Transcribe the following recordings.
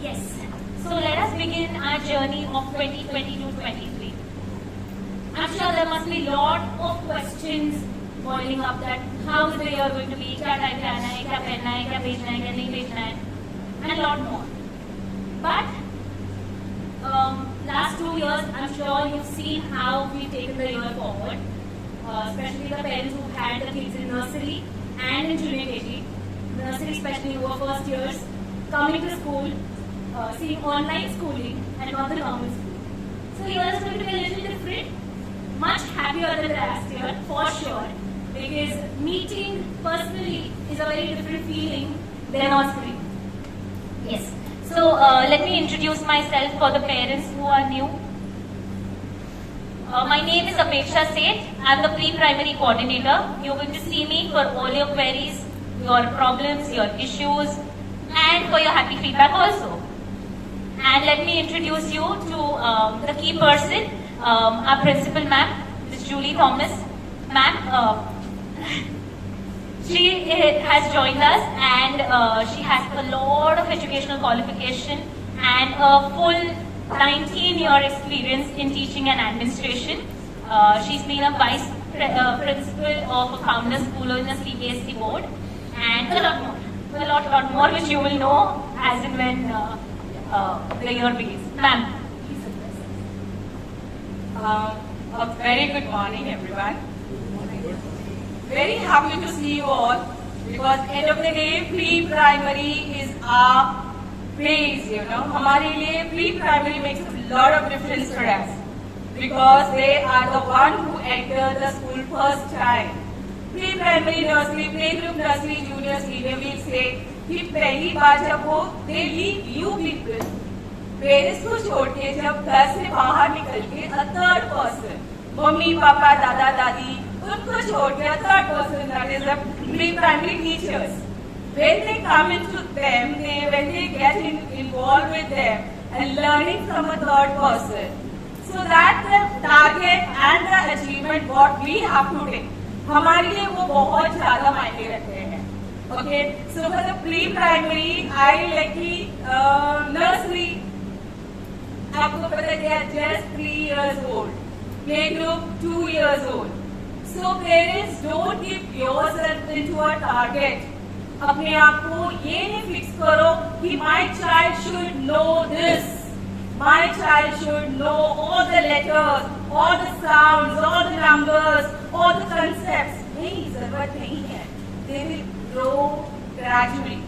Yes. So let us begin our journey of 2020 to 23. I'm sure there must be a lot of questions boiling up that how is the year going to be, क्या time पे आना है, क्या पहनना है, क्या भेजना है, क्या नहीं भेजना है, and a lot more. But last 2 years, I'm sure you've seen how we've taken the year forward, especially the parents who've had the kids in nursery and in junior KG. Nursery especially who were first years, coming to school, seeing online schooling and not the normal school. So the year is going to be a little different, much happier than last year for sure, because meeting personally is a very different feeling than on screen. Yes. So let me introduce myself for the parents who are new. My name is Apeksha Seth. I'm the pre-primary coordinator. You're going to see me for all your queries, your problems, your issues, and for your happy feedback also. And let me introduce you to the key person, our principal ma'am, Ms. Julie Thomas. Ma'am, she has joined us and she has a lot of educational qualification and a full 19-year experience in teaching and administration. She's been a vice principal of a founder school in the CBSE board and a lot more which you will know as and when the year begins. Ma'am, please address. A very good morning everyone. Very happy to see you all because end of the day pre-primary is our base, you know. हमारे लिए pre-primary makes a lot of difference for us because they are the one who enter the school first time. Pre-primary, nursery, playgroup, nursery, junior, senior, we say कि पहली बार जब वो they leave you people, parents को छोड़ के जब घर से बाहर निकल के a third person, mummy papa दादा दादी उनको छोड़ के a third person, that is the pre-primary teachers. When they come into them, when they get involved with them and learning from a third person, so that the target and the achievement what we have to take, हमारे लिए वो बहुत ज़्यादा मायने रखते हैं. Okay, so for the pre-primary, I like the nursery. आपको पता है they are just 3 years old. Playgroup 2 years old. So parents don't give yourself into a target. अपने आप को ये नहीं फिक्स करो कि my child should know this, my child should know all the letters, all the sounds, all the numbers, all the concepts. नहीं, जरूरत नहीं है. They will grow gradually,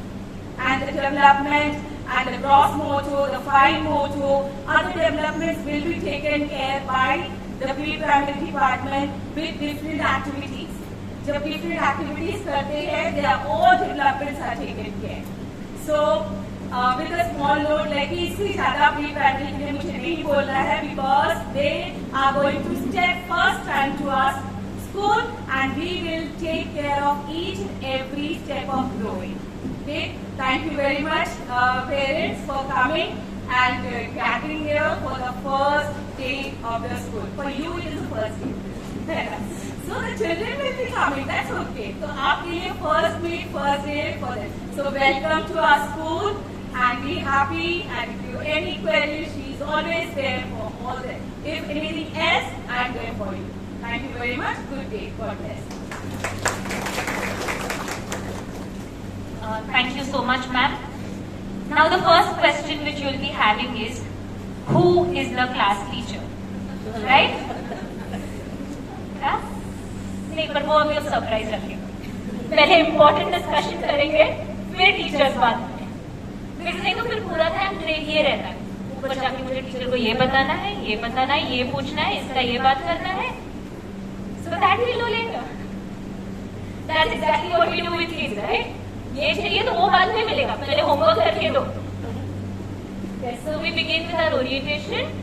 and the development and the gross motor, the fine motor, other developments will be taken care by the pre-primary department with different activities. जब different activities करते हैं, they are all developments are taken care. So with a small note, like इससे ज़्यादा pre-primary के लिए मुझे नहीं बोलना है because they are going to step first time to our school and we will take care of each and every step of growing. Okay, thank you very much parents for coming and gathering here for the first day of the school. For you it is the first day. So the children will be coming, that's okay. So आपके लिए first meet, first day for them. So welcome to our school and be happy, and if you have any queries, she is always there for all that. If anything else, I am there for you. Thank you very much. Good day. God bless. Thank you so much, ma'am. Now the first question which you will be having is, who is the class teacher? Right? Yeah? नहीं, पर वो अभी surprise रखेंगे. पहले important discussion करेंगे, फिर teachers बात में. नहीं तो फिर पूरा टाइम ये रहता है. ऊपर जाके मुझे टीचर को ये बताना है, ये बताना है, ये पूछना है, इसका ये बात करना है. So that we'll do later. That's exactly what we do with kids, right? ये चाहिए तो वो बाद में मिलेगा. पहले होमवर्क करके दो. So we begin with our orientation.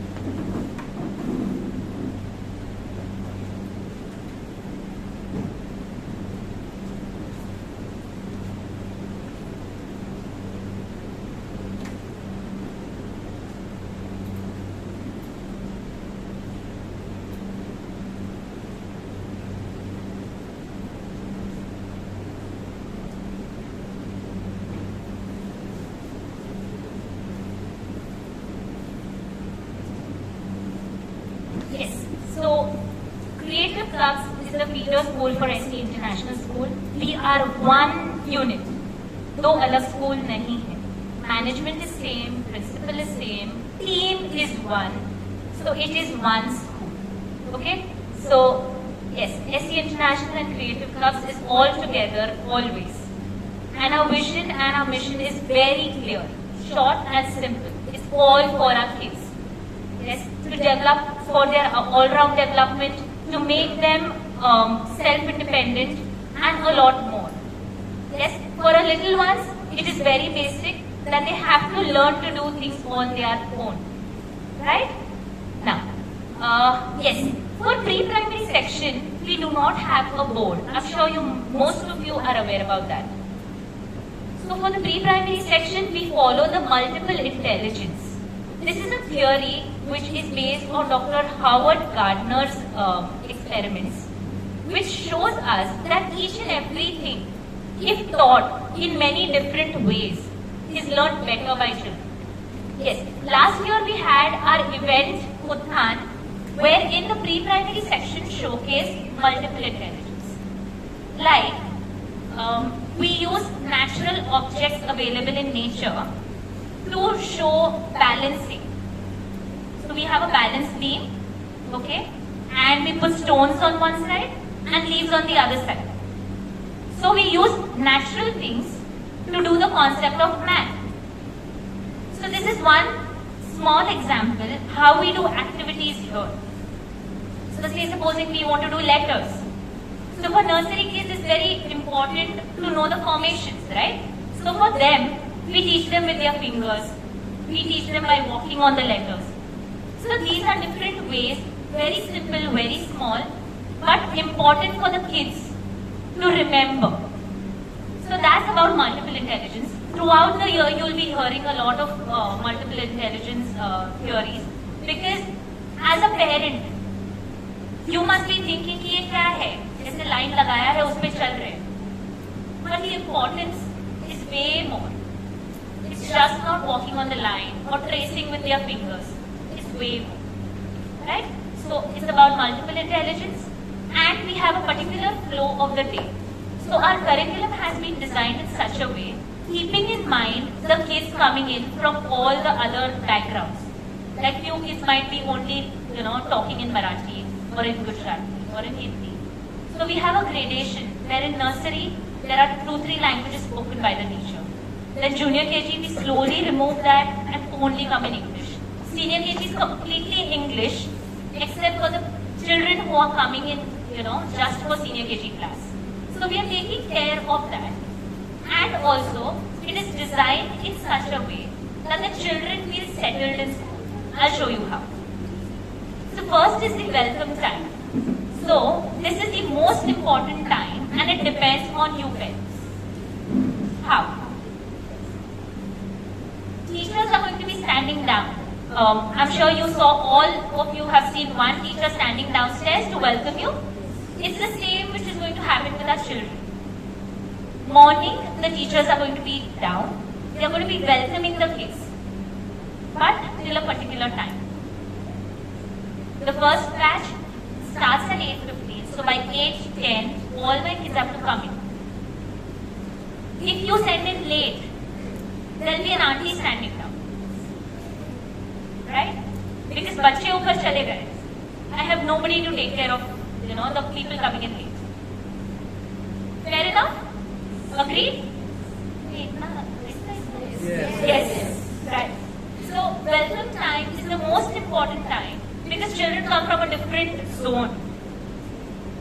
Cubs is the feeder school for S.E.International School. We are one unit. दो अलग स्कूल नहीं है. Management is same, principal is same, team is one. So it is one school. Okay? So yes, S.E. International and Creative Clubs is all together always. And our vision and our mission is very clear, short and simple. It's all for our kids. Yes, to develop for their all-round development, to make them self-independent and a lot more. Yes, for our little ones, it is very basic that they have to learn to do things on their own. Right? Now, yes, for pre-primary section, we do not have a board. I'm sure most of you are aware about that. So for the pre-primary section, we follow the multiple intelligence. This is a theory which is based on Dr. Howard Gardner's experiments, which shows us that each and everything, if taught in many different ways, is learned better by children. Yes, last year we had our event Utthan, where in the pre-primary section showcased multiple intelligence. Like, we use natural objects available in nature to show balancing. So we have a balance beam, okay, and we put stones on one side and leaves on the other side. So we use natural things to do the concept of math. So this is one small example how we do activities here. So say supposing we want to do letters. So for nursery kids it's very important to know the formations, right? So for them, we teach them with their fingers. We teach them by walking on the letters. So these are different ways, very simple, very small, but important for the kids to remember. So that's about multiple intelligence. Throughout the year, you will be hearing a lot of multiple intelligence theories, because as a parent, you must be thinking कि ये क्या है? जैसे line लगाया है उस पे चल रहे हैं. But the importance is way more. It's just not walking on the line or tracing with their fingers. It's way more. Right? So it's about multiple intelligence, and we have a particular flow of the day. So our curriculum has been designed in such a way, keeping in mind the kids coming in from all the other backgrounds. Like few kids might be only, talking in Marathi or in Gujarati or in Hindi. So we have a gradation where in nursery there are 2-3 languages spoken by the teacher. Then junior KG we slowly remove that and only come in English. Senior KG is completely English except for the children who are coming in, just for senior KG class. So we are taking care of that. And also it is designed in such a way that the children feel settled in school. I'll show you how. So first is the welcome time. So this is the most important time and it depends on you parents. How? Teachers are going to be standing down. I'm sure you saw, all of you have seen one teacher standing downstairs to welcome you. It's the same which is going to happen with our children. Morning, the teachers are going to be down. They are going to be welcoming the kids, but till a particular time. The first batch starts at 8:15. So by 8:10, all my kids have to come in. If you send in late, there will be an auntie standing down. Right? Because बच्चे ऊपर चले गए. I have nobody to take care of, the people coming in late. Fair enough? Agreed? Yes. Right. So welcome time is the most important time because children come from a different zone.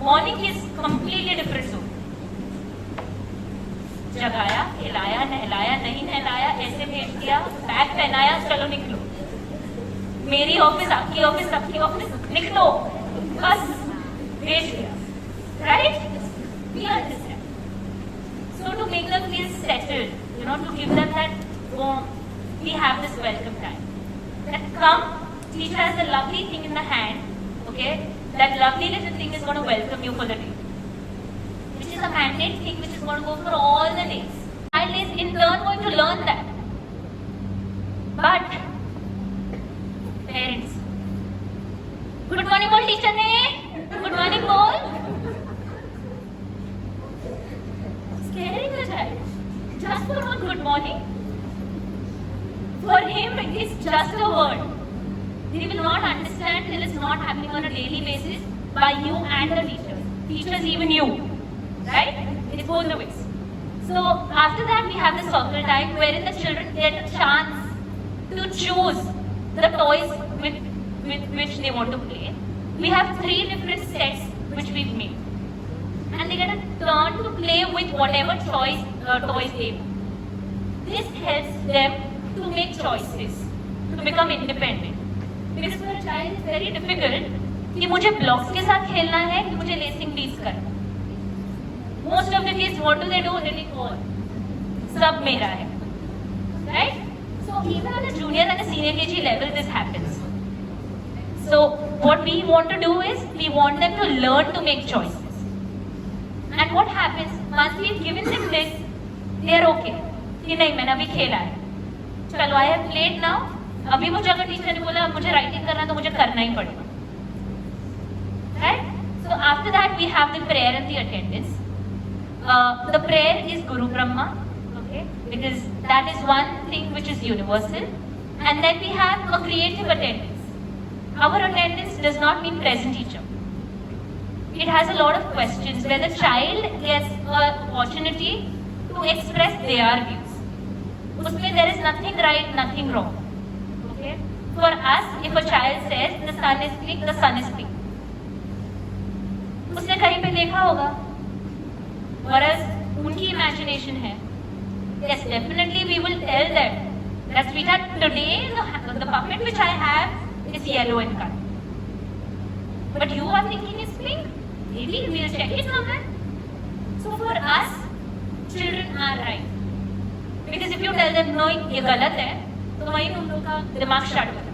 Morning is completely different zone. जगाया, खिलाया, नहलाया, नहीं नहलाया, ऐसे भेज दिया, bag पहनाया, चलो निकलो. मेरी ऑफिस, आपकी ऑफिस, निकलो, बस भेज दिया. Right? We understand. So to make them feel settled, to give them that warmth, we have this welcome time. That come, teacher has a lovely thing in the hand, okay? That lovely little thing is going to welcome you for the day. Which is a mandate thing which is going to go for all the days. Child is in turn going to learn that. But, parents, good morning बोल teacher ने, good morning बोल. right? It's just a word. They will not understand till it's not happening on a daily basis by you and the teachers. Teachers, even you, right? It's both the ways. So after that, we have the circle time wherein the children get a chance to choose the toys with which they want to play. We have 3 different sets which we've made. And they get a turn to play with whatever toys they want. This helps them to make choices, to become independent. Because for a child it's very difficult कि मुझे blocks के साथ खेलना है कि मुझे lacing beads करना. Most of the kids, what do? They really all. सब मेरा है, right? So even on a junior and a senior KG level, this happens. So what we want to do is we want them to learn to make choices. And what happens once we've given them this, they are okay. कि नहीं मैंने अभी खेला है. चलो I have played now. अभी मुझे अगर टीचर ने बोला मुझे writing करना है तो मुझे करना ही पड़ेगा. Right? So after that we have the prayer and the attendance. The prayer is Guru Brahma, okay? Because that is one thing which is universal. And then we have a creative attendance. Our attendance does not mean present teacher. It has a lot of questions where the child gets an opportunity to express their views. Usme there is nothing right, nothing wrong. Okay? For us, if a child says the sun is pink, the sun is pink. उसने कहीं पे देखा होगा. Whereas उनकी imagination है. Yes, definitely we will tell them that sweetheart, today the puppet which I have is yellow in color. But you are thinking it's pink. Maybe we will check it somewhere. So for us, children are right. Because if you tell them no, ये गलत है, तो वहीं उन लोगों का दिमाग shut होता है.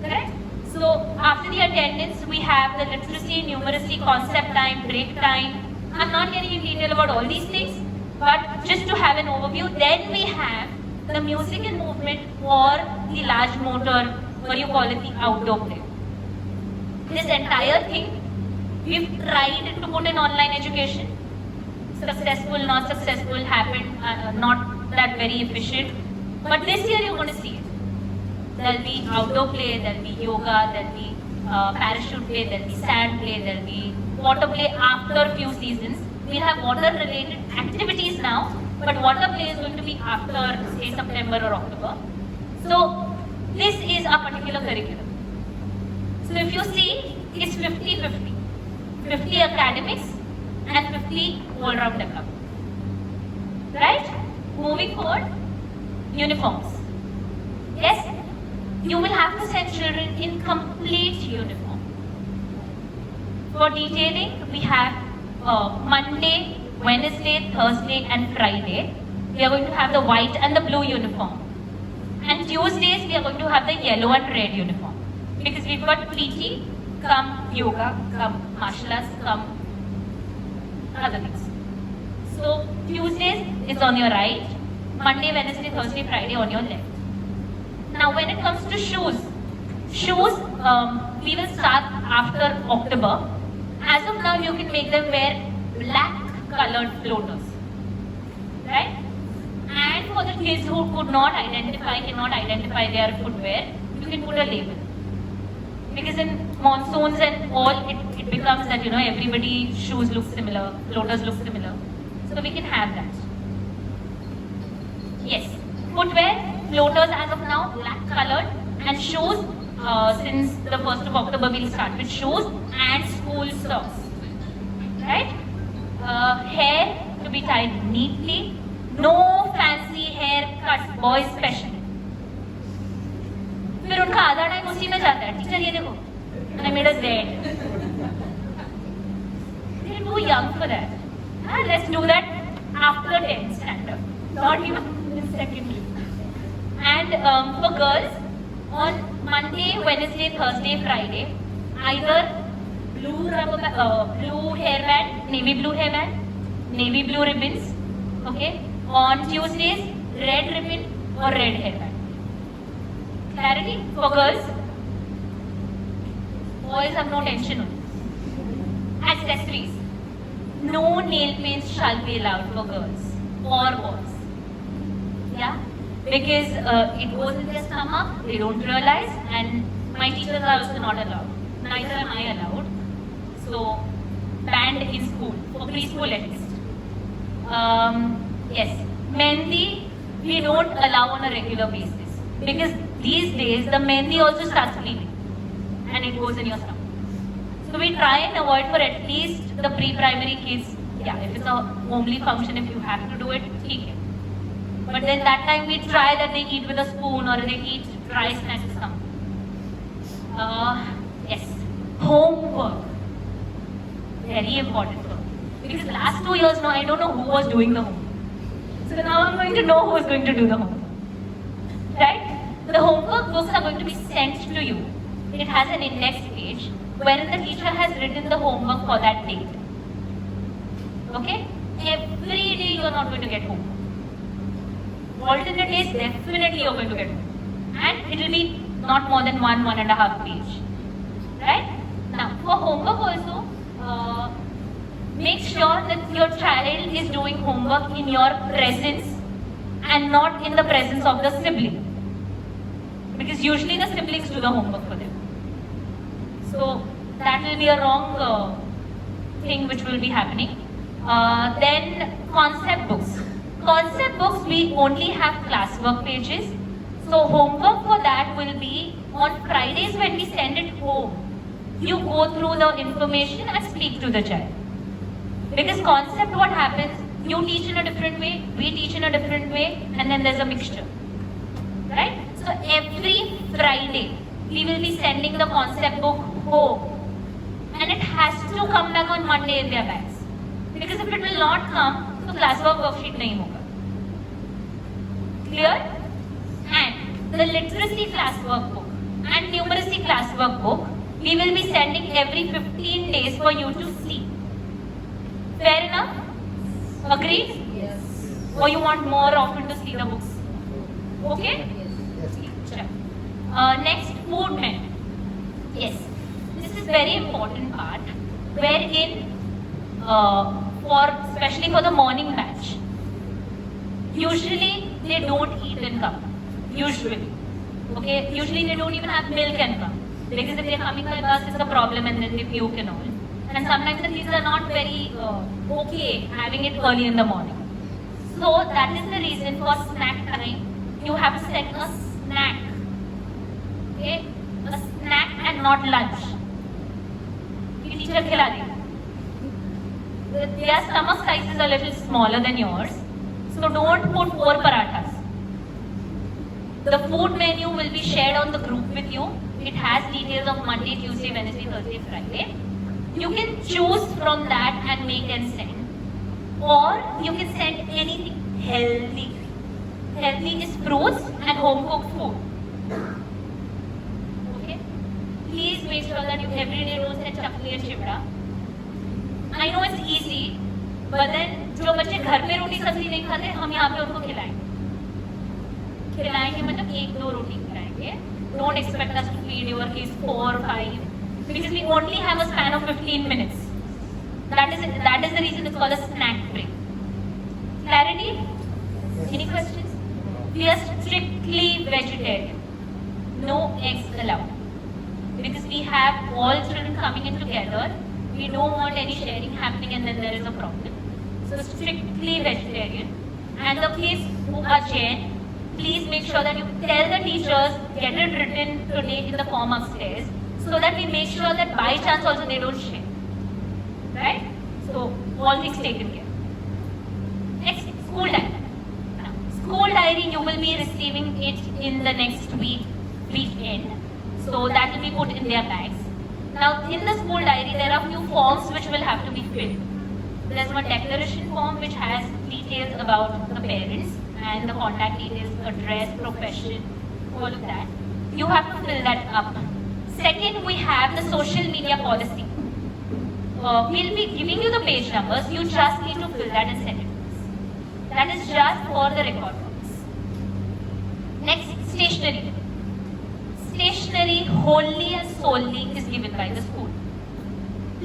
Correct? So after the attendance, we have the literacy, numeracy, concept time, break time. I'm not getting in detail about all these things, but just to have an overview, then we have the music and movement or the large motor, or you call it the outdoor play. This entire thing, we've tried to put in online education. Successful, not successful, happened, not that very efficient. But this year you're going to see it. There'll be outdoor play, there'll be yoga, there'll be parachute play, there'll be sand play, there'll be water play after a few seasons. We'll have water-related activities now, but water play is going to be after, say, September or October. So this is our particular curriculum. So if you see, it's 50-50. 50 academics and 50 all-round development. Right? Moving forward, uniforms. Yes, you will have to send children in complete uniform. For detailing, we have Monday, Wednesday, Thursday and Friday. We are going to have the white and the blue uniform. And Tuesdays, we are going to have the yellow and red uniform. Because we've got PT, come yoga, come martial arts, come other things. So Tuesdays is on your right, Monday, Wednesday, Thursday, Friday on your left. Now when it comes to shoes, we will start after October. As of now, you can make them wear black colored floaters, right? And for the kids who cannot identify their footwear, you can put a label. Because in monsoons and all, it becomes that, everybody's shoes look similar, floaters look similar. So we can have that. Yes, footwear, floaters as of now, black colored, and shoes, since the 1st of October we'll start with shoes and school socks. Right? Hair to be tied neatly, no fancy haircuts, boys special. फिर उनका आधा time उसी में जाता है. Teacher ये देखो, I made us dead. They're too young for that. Let's do that after 10th standard, not even in secondary. And for girls, on Monday, Wednesday, Thursday, Friday, either blue hairband, navy blue hairband, navy blue ribbons. Okay. On Tuesdays, red ribbon or red hairband. Clarity for girls. Boys have no tension on it. Accessories. No nail paints shall be allowed for girls or boys. Yeah. because it goes in their stomach, they don't realize, and my teachers are also not allowed. Neither am I allowed. So, banned in school, for preschool at least. Yes, Mehndi we don't allow on a regular basis, because these days the Mehndi also starts bleeding and it goes in your stomach. So we try and avoid for at least the pre-primary kids. Yeah, if it's a homely function, if you have to do it, okay. But then that time we try that they eat with a spoon or they eat dry snacks or something. Yes, homework. Very important for me. Because last 2 years now, I don't know who was doing the homework. So now I'm going to know who is going to do the homework. Right? The homework books are going to be sent to you. It has an index page wherein the teacher has written the homework for that date. Okay? Every day you are not going to get homework. Alternate days, definitely you are going to get homework. And it will be not more than 1.5 page. Right? Now, for homework also, make sure that your child is doing homework in your presence and not in the presence of the sibling. Because usually the siblings do the homework for them. So that will be a wrong thing which will be happening. Then concept books. Concept books we only have classwork pages. So homework for that will be on Fridays when we send it home. You go through the information and speak to the child. Because concept, what happens, you teach in a different way, we teach in a different way, and then there's a mixture. Right? So every Friday, we will be sending the concept book home. And it has to come back on Monday in their bags. Because if it will not come, so classwork worksheet nahi hoga. Clear? And the literacy classwork book and numeracy classwork book, we will be sending every 15 days for you to see. Fair enough? Agreed? Yes. Or you want more often to see the books? Okay? Yes. Next, food menu. Yes. This is very important part wherein especially for the morning batch, usually they don't eat and come. Usually. Okay? Usually they don't even have milk and come. Because if they're coming by bus, it's a problem and then they puke and all. And sometimes the kids are not very okay having it early in the morning. So that is the reason for snack time. You have to set a snack. Okay? A snack and not lunch. Your teacher khila dega. Their stomach size is a little smaller than yours. So don't put 4 parathas. The food menu will be shared on the group with you. It has details of Monday, Tuesday, Wednesday, Thursday, Friday. You can choose from that and make and send. Or you can send anything healthy. Healthy is fruits and home cooked food. Okay? Please make sure that you every day don't send chakli and chipda. I know it's easy, but then जो बच्चे घर पे रोटी सब्जी नहीं खाते, हम यहाँ पे उनको खिलाएंगे मतलब 1-2 रोटी खिलाएंगे. Don't expect us to feed your kids 4 or 5 because we only have a span of 15 minutes. That is the reason it's called a snack break. Clarity? Any questions? We are strictly vegetarian. No eggs allowed. Because we have all children coming in together. We don't want any sharing happening and then there is a problem. So strictly vegetarian. And the kids who are Jain, please make sure that you tell the teachers, get it written today in the form upstairs, so that we make sure that by chance also they don't share. Right? So, all things taken care. Next, school diary. Now, school diary, you will be receiving it in the next weekend. So, that will be put in their bags. Now, in the school diary, there are few forms which will have to be filled. There's one declaration form which has details about the parents and the contact details, address, profession, all of that. You have to fill that up. Second, we have the social media policy. We'll be giving you the page numbers. You just need to fill that and send it to us. That is just for the record purpose. Next, stationery. Stationery wholly and solely is given by the school.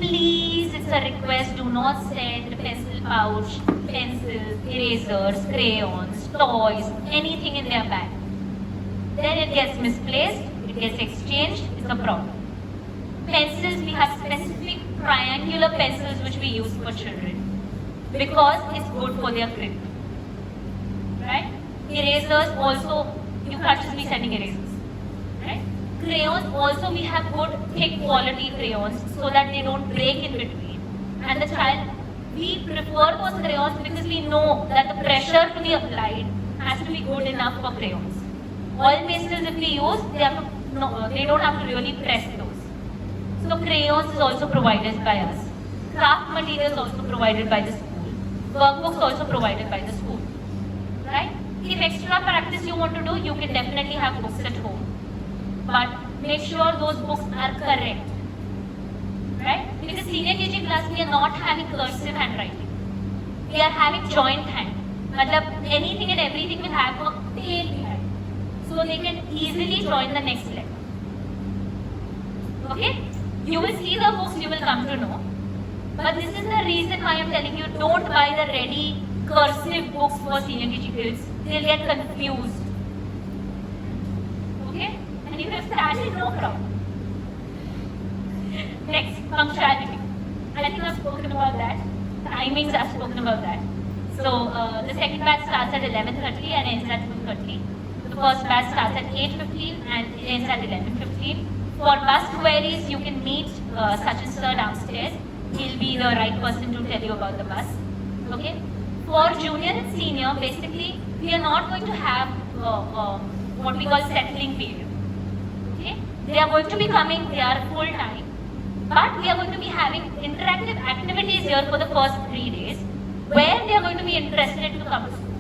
please, it's a request, do not send pencil pouch, pencils, erasers, crayons, toys, anything in their bag. Then it gets misplaced, it gets exchanged, it's a problem. Pencils, we have specific triangular pencils which we use for children because it's good for their grip. Right? Erasers also, you can't just be sending erasers. Right? Crayons also, we have good thick quality crayons so that they don't break in between. And the child, we prefer those crayons because we know that the pressure to be applied has to be good enough for crayons. Oil pastels if we use, they don't have to really press those. So crayons is also provided by us. Craft materials also provided by the school. Workbooks also provided by the school. Right? If extra practice you want to do, you can definitely have books at home. But make sure those books are correct. Right? Because senior KG class, we are not having cursive handwriting. We are having joint hand. Anything and everything will have a tail behind. So they can easily join the next letter. Okay? You will see the books, you will come to know. But this is the reason why I am telling you, don't buy the ready cursive books for senior KG kids. They'll get confused. Okay? And if you have started, no problem. Next, punctuality. I think I've spoken about that. Timings, I've spoken about that. So, the second batch starts at 11:30 and ends at 2:30. The first batch starts at 8:15 and ends at 11:15. For bus queries, you can meet Sachin sir downstairs. He'll be the right person to tell you about the bus. Okay? For junior and senior, basically, we are not going to have what we call settling period. Okay? They are going to be coming, they are full time. But we are going to be having interactive activities here for the first 3 days where they are going to be interested to come to school.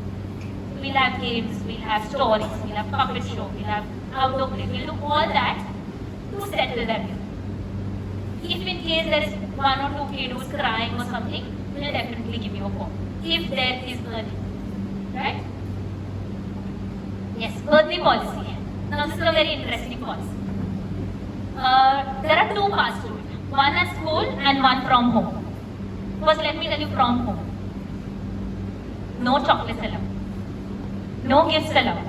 We'll have games, we'll have stories, we'll have puppet show, we'll have outdoor play. We'll do all that to settle them here. If in case there is one or two kids who's crying or something, we'll definitely give you a call. If there is a need. Right? Yes, birthday policy. Now this is a very interesting policy. There are two parts to it. One at school and one from home. First, let me tell you from home. No chocolates allowed. No gifts allowed.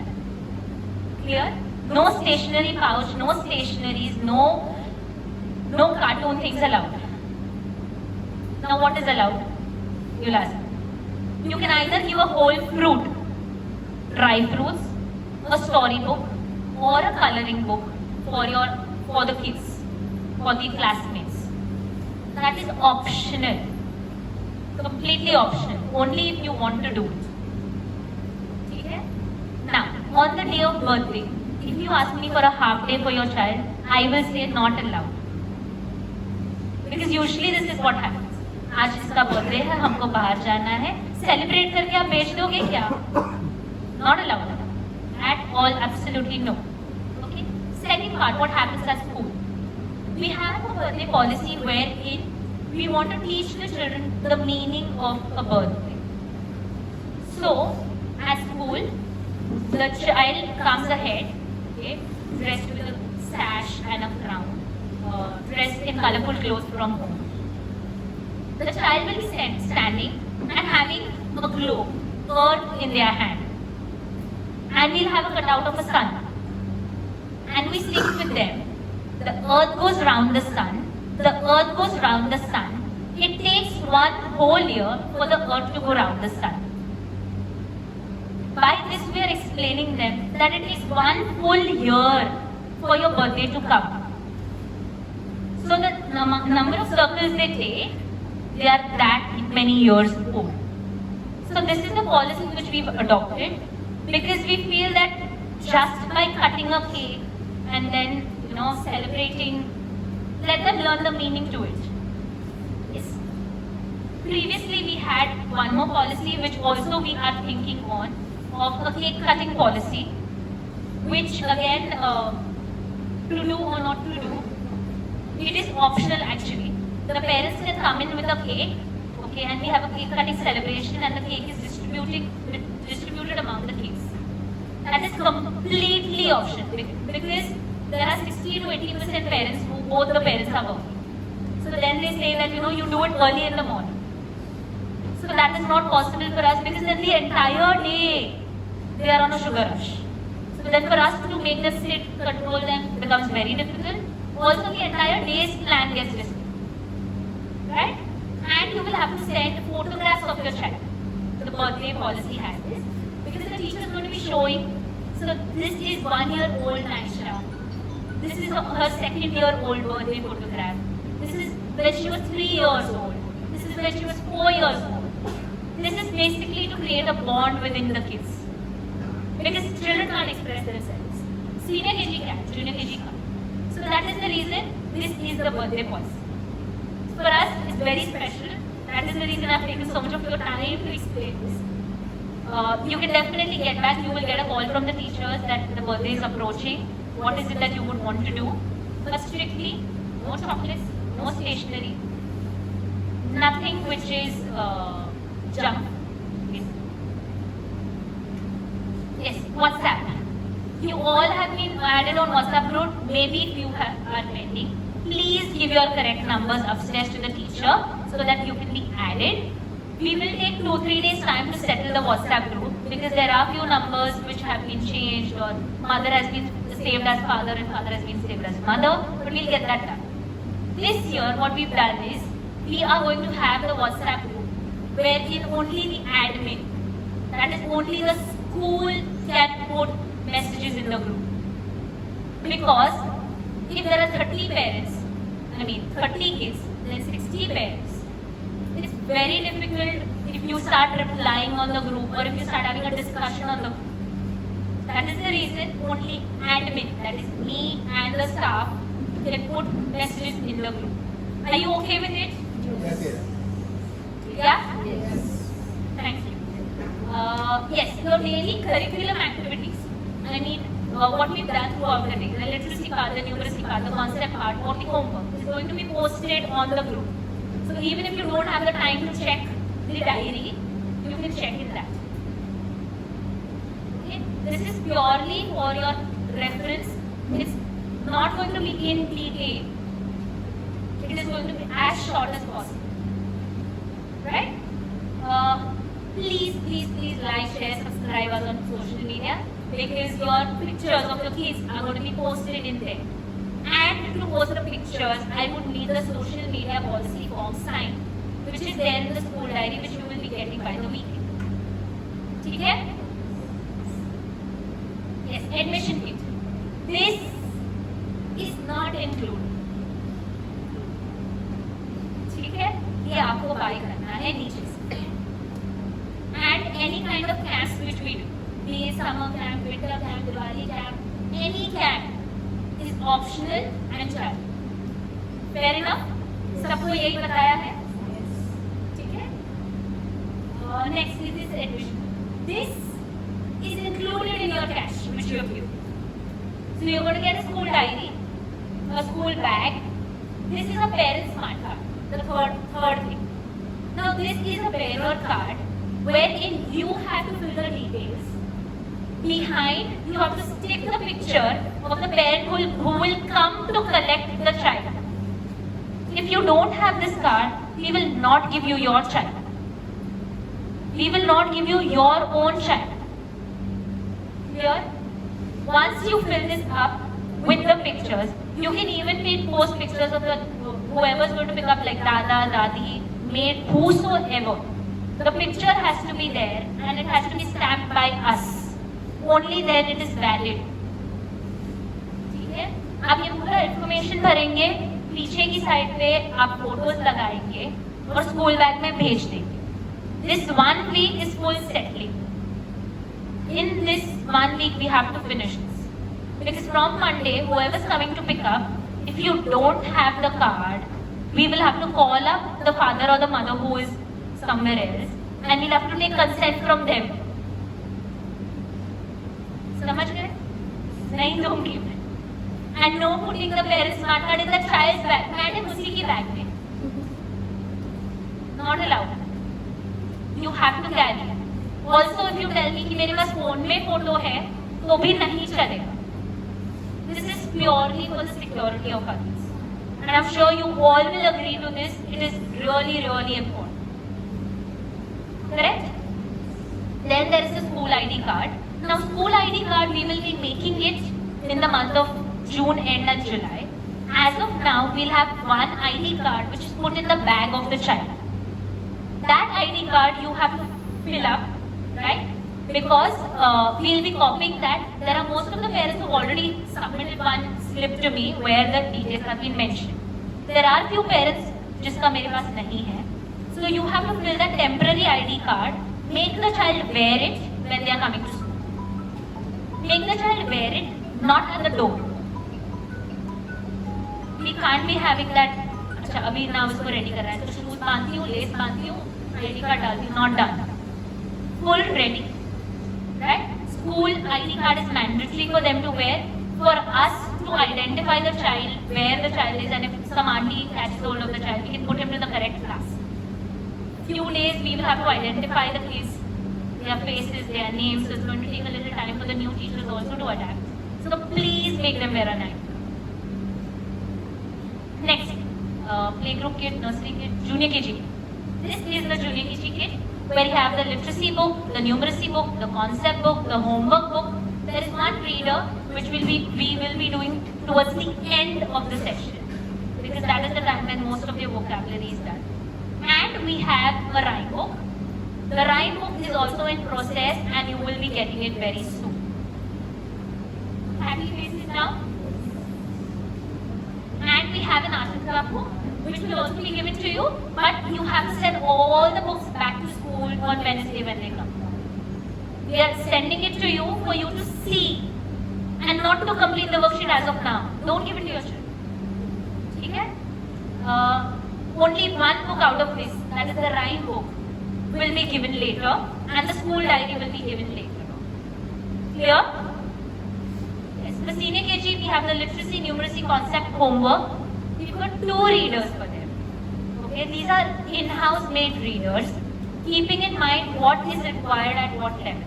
Clear? No stationery pouch, no stationeries, no cartoon things allowed. Now what is allowed? You'll ask. You can either give a whole fruit, dry fruits, a storybook, or a coloring book for the kids, for the classmates. That is optional. Completely optional. Only if you want to do it. Okay? Now, on the day of birthday, if you ask me for a half day for your child, I will say not allowed. Because usually this is what happens. आज इसका birthday है, हमको बाहर जाना है, celebrate करके आप बेच दोगे क्या? Not allowed. At all, absolutely no. Okay. Second part, what happens at school? We have a birthday policy wherein we want to teach the children the meaning of a birthday. So, at school, the child comes ahead, okay, dressed with a sash and a crown, dressed in colorful clothes from home. The child will be standing and having a globe, earth in their hand. And we'll have a cutout of a sun. And we sing with them. The earth goes round the sun. The earth goes round the sun. It takes one whole year for the earth to go round the sun. By this we are explaining them that it takes one full year for your birthday to come. So the number of circles they take, they are that many years old. So this is the policy which we've adopted because we feel that just by cutting a cake and then celebrating, let them learn the meaning to it. Yes. Previously we had one more policy which also we are thinking on, of a cake cutting policy, which again to do or not to do, it is optional actually. The parents can come in with a cake, okay, and we have a cake cutting celebration and the cake is distributed among the kids. That is completely optional because there are 60 to 80% parents who both the parents are working. So So then they say that, you do it early in the morning. So that is not possible for us because then the entire day they are on a sugar rush. So then for us to make them sit, control them becomes very difficult. Also the entire day's plan gets disturbed. Right? And you will have to send photographs of your child. The birthday policy has this. Because the teacher is going to be showing, so this is 1 year old Naisha. This is her 2nd year old birthday photograph. This is when she was 3 years old. This is when she was 4 years old. This is basically to create a bond within the kids. Because children can't express themselves. Senior KG can, junior KG can't. So that is the reason this is the birthday policy. For us, it's very special. That is the reason I've taken so much of your time to explain this. You can definitely get back. You will get a call from the teachers that the birthday is approaching. What is it that you would want to do? But strictly, no chocolates, no stationery, nothing which is junk. Yes, WhatsApp. You all have been added on WhatsApp group. Maybe if you are pending, please give your correct numbers upstairs to the teacher so that you can be added. We will take 2-3 days time to settle the WhatsApp group because there are few numbers which have been changed or mother has been saved as father and father has been saved as mother, but we'll get that done. This year what we've done is we are going to have the WhatsApp group wherein only the admin, that is only the school can put messages in the group. Because if there are 30 parents, 30 kids, then 60 parents. It's very difficult if you start replying on the group or if you start having a discussion on the group. That is the reason only admin, that is me and the staff, can put messages in the group. Are you okay with it? Yes. Yeah? Yes. Thank you. Yes, your daily curriculum activities. What we've done throughout the day, the literacy part, the numeracy part, the concept part, or the homework is going to be posted on the group. So even if you don't have the time to check the diary, you can check in that. Okay? This is purely for your reference. It's not going to be in detail. It is going to be as short as possible. Right? Please like, share, subscribe us on social media because your pictures of your kids are going to be posted in there. And to post the pictures, I would need the social media policy form signed, which is there in the school diary, which you will be getting by the weekend. Okay? Yes, admission kit. This is not included. ठीक है? ये आपको buy करना है नीचे से. And any kind of camps which we do, be it summer camp, winter camp, Diwali camp, any camp is optional and chargeable. Fair enough? सबको यही बताया है? ठीक है? Next is this admission. This is included in your cash which you have given. So you're going to get a school diary, a school bag. This is a parent smart card, the third thing. Now this is a bearer card wherein you have to fill the details. Behind, you have to stick the picture of the parent who will come to collect the child. If you don't have this card, we will not give you your child. We will not give you your own child. Clear? Once you fill this up with the pictures, you can even post pictures of whoever is going to pick up, like Dada, Dadi, maid, whosoever. The picture has to be there and it has to be stamped by us. Only then it is valid. ठीक है? आप ये पूरा information भरेंगे, पीछे की side पे आप photos लगाएंगे और स्कूल बैग में भेज देंगे. This 1 week is full settling. In this 1 week we have to finish this. Because from Monday, whoever is coming to pick up, if you don't have the card, we will have to call up the father or the mother who is somewhere else and we'll have to take consent from them. समझ गए? नहीं दूंगी मैं. And no putting the parents' smart card in the child's bag. Madam उसी की bag में. Not allowed. You have to carry. Also, if you tell me कि मेरे पास फोन में फोटो है, तो भी नहीं चलेगा. This is purely for the security of others. And I'm sure you all will agree to this. It is really, really important. Correct? Then there is the school ID card. Now school ID card, we will be making it in the month of June end and July. As of now, we'll have one ID card which is put in the bag of the child. That ID card you have to fill up, right? Because we'll be copying that. There are most of the parents who already submitted one slip to me where the details have been mentioned. There are few parents जिसका मेरे पास नहीं है. So you have to fill that temporary ID card. Make the child wear it when they are coming to school. Make the child wear it, not at the door. We can't be having that. अच्छा अभी ना उसको ready कर रहा है तो shoes बांधती हूँ, lace बांधती हूँ, ID card डालती हूँ, not done. Full ready, right? School ID card is mandatory for them to wear. For us to identify the child, where the child is, and if some auntie catches hold of the child, we can put him to the correct class. Few days we will have to identify the kids, their faces, their names. So it's going to take a little time for the new teachers also to adapt. So please make them wear a ID. Next, playgroup kit, nursery kit, junior KG kit. This is the junior KG kit where you have the literacy book, the numeracy book, the concept book, the homework book. There is one reader which we will be doing towards the end of the session because that is the time when most of your vocabulary is done. And we have a rhyme book. The rhyme book is also in process and you will be getting it very soon. Happy faces now? And we have an art and craft book which will also be given to you, but you have to send all the books back to school on Wednesday when they come. We are sending it to you for you to see and not to complete the worksheet as of now. Don't give it to your children. Okay? Only one book out of this, that is the rhyme book, will be given later and the school diary will be given later. Clear? Yes. For senior KG, we have the literacy, numeracy, concept, homework. We've got 2 readers for them. Okay, these are in-house made readers, keeping in mind what is required at what level.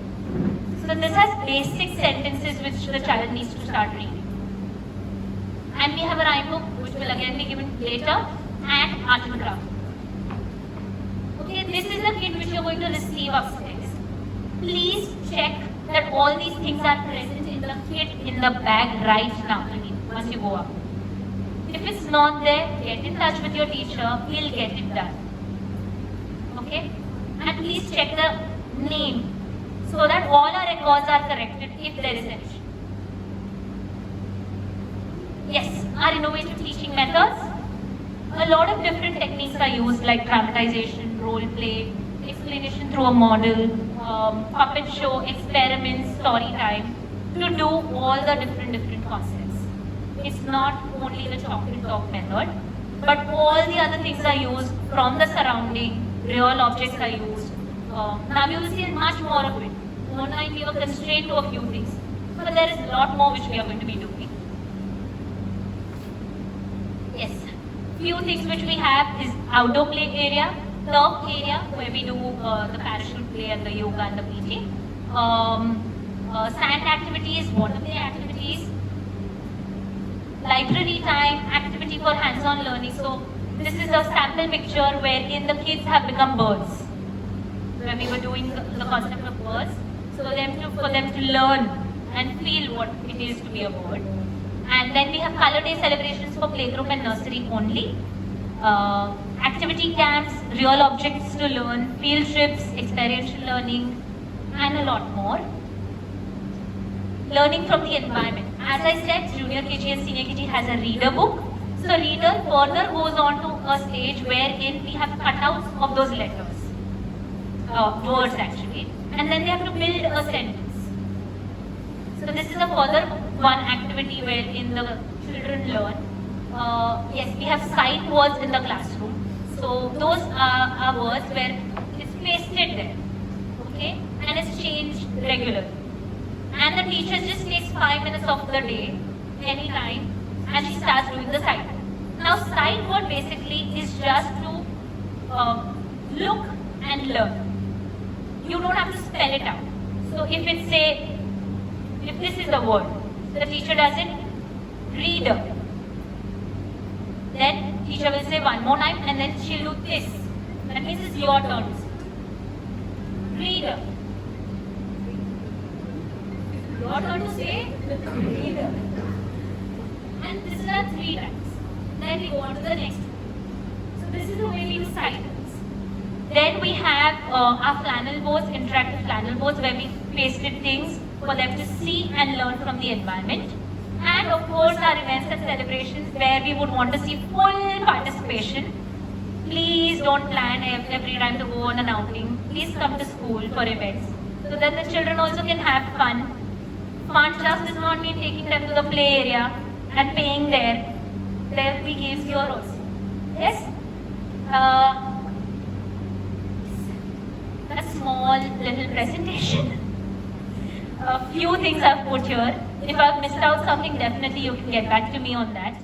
So this has basic sentences which the child needs to start reading. And we have a rhyme book which will again be given later and art and craft. Okay, this is the kit which you are going to receive upstairs. Please check that all these things are present in the kit in the bag right now, once you go up. If it's not there, get in touch with your teacher, he'll get it done. Okay? And please check the name so that all our records are corrected if there is an issue. Yes, our innovative teaching methods. A lot of different techniques are used like dramatization, role play, explanation through a model, puppet show, experiments, story time, to do all the different concepts. It's not only the chalk and talk method, but all the other things are used from the surrounding, real objects are used. Now you will see much more of it. Online we were constrained to a few things, but there is a lot more which we are going to be doing. Yes, few things which we have is outdoor play area, turf area where we do the parachute play and the yoga and the PT. Sand activities, water play activities, library time, activity for hands-on learning. So this is a sample picture wherein the kids have become birds, where we were doing the concept of birds. So for them to learn and feel what it is to be a bird. And then we have color day celebrations for playgroup and nursery only. Activity camps, real objects to learn, field trips, experiential learning, and a lot more. Learning from the environment. As I said, junior KG and senior KG has a reader book. So reader further goes on to a stage wherein we have cutouts of those letters, words actually, and then they have to build a sentence. So this is a further one activity wherein the children learn. Yes, we have sight words in the classroom. So those are words where it's pasted there, okay, and it's changed regularly. And the teacher just takes 5 minutes of the day, anytime, and she starts doing the sight. Now sight word basically is just to look and learn. You don't have to spell it out. So if this is the word, the teacher does it, reader. Then teacher will say one more time and then she'll do this. That means it's your turn to say. Reader. Your turn to say reader. And this is done 3 times. Then we go on to the next one. So this is the way we use silence. Then we have our flannel boards, interactive flannel boards, where we pasted things for them to see and learn from the environment. And of course our events and celebrations where we would want to see full participation. Please don't plan every time to go on an outing. Please come to school for events so that the children also can have fun. Fun just does not mean taking them to the play area and paying there. There will be games here also. Yes? A small little presentation. A few things I've put here. If I've missed out something, definitely you can get back to me on that.